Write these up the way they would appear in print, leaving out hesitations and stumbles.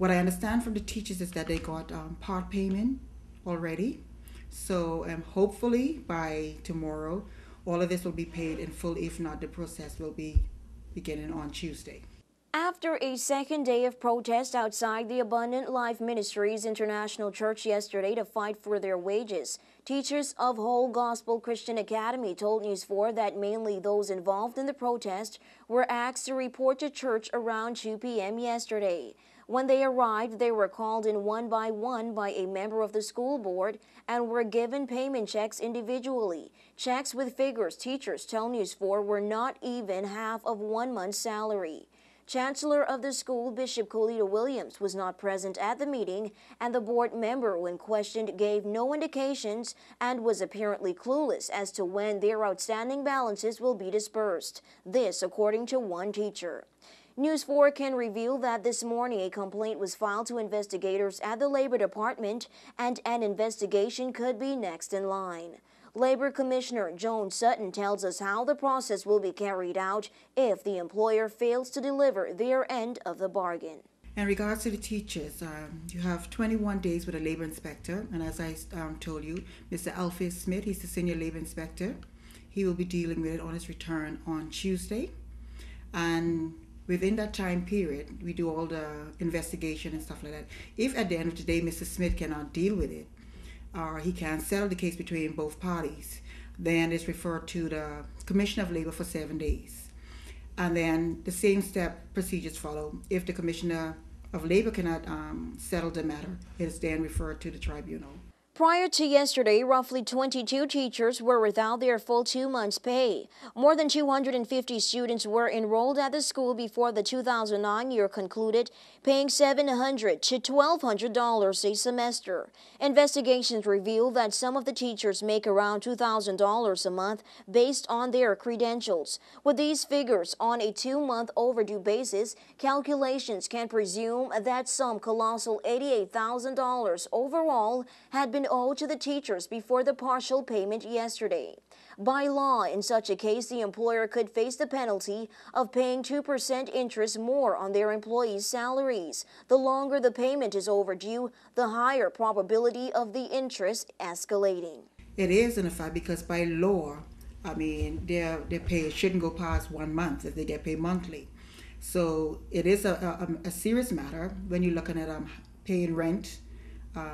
What I understand from the teachers is that they got part payment already. So hopefully by tomorrow, all of this will be paid in full. If not, the process will be beginning on Tuesday. After a second day of protest outside the Abundant Life Ministries International Church yesterday to fight for their wages, teachers of Whole Gospel Christian Academy told News 4 that mainly those involved in the protest were asked to report to church around 2 p.m. yesterday. When they arrived, they were called in one by a member of the school board and were given payment checks individually. Checks with figures teachers tell News 4 were not even half of 1 month's salary. Chancellor of the school, Bishop Colita Williams, was not present at the meeting, and the board member, when questioned, gave no indications and was apparently clueless as to when their outstanding balances will be dispersed. This, according to one teacher. News 4 can reveal that this morning a complaint was filed to investigators at the Labor Department, and an investigation could be next in line. Labor Commissioner Joan Sutton tells us how the process will be carried out if the employer fails to deliver their end of the bargain. In regards to the teachers, you have 21 days with a labor inspector, and as I told you, Mr. Alfie Smith, he's the senior labor inspector. He will be dealing with it on his return on Tuesday, and within that time period, we do all the investigation and stuff like that. If at the end of the day, Mr. Smith cannot deal with it, or he can settle the case between both parties, then it's referred to the Commissioner of Labor for 7 days. And then the same step procedures follow. If the Commissioner of Labor cannot settle the matter, it is then referred to the tribunal. Prior to yesterday, roughly 22 teachers were without their full 2 months' pay. More than 250 students were enrolled at the school before the 2009 year concluded, paying $700 to $1,200 a semester. Investigations reveal that some of the teachers make around $2,000 a month based on their credentials. With these figures on a 2-month overdue basis, calculations can presume that some colossal $88,000 overall had been owed to the teachers before the partial payment yesterday. By law, in such a case, the employer could face the penalty of paying 2% interest more on their employees' salaries. The longer the payment is overdue, the higher probability of the interest escalating. It is, in effect, because by law, their pay shouldn't go past 1 month if they get paid monthly. So it is a serious matter when you're looking at paying rent,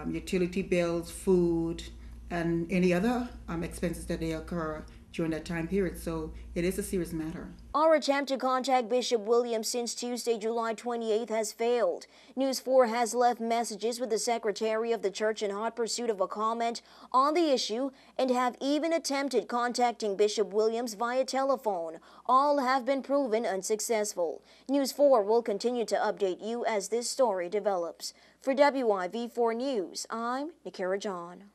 utility bills, food, and any other expenses that they occur during that time period. So it is a serious matter. Our attempt to contact Bishop Williams since Tuesday, July 28th has failed. News 4 has left messages with the Secretary of the Church in hot pursuit of a comment on the issue and have even attempted contacting Bishop Williams via telephone. All have been proven unsuccessful. News 4 will continue to update you as this story develops. For WIV4 News, I'm Nikira John.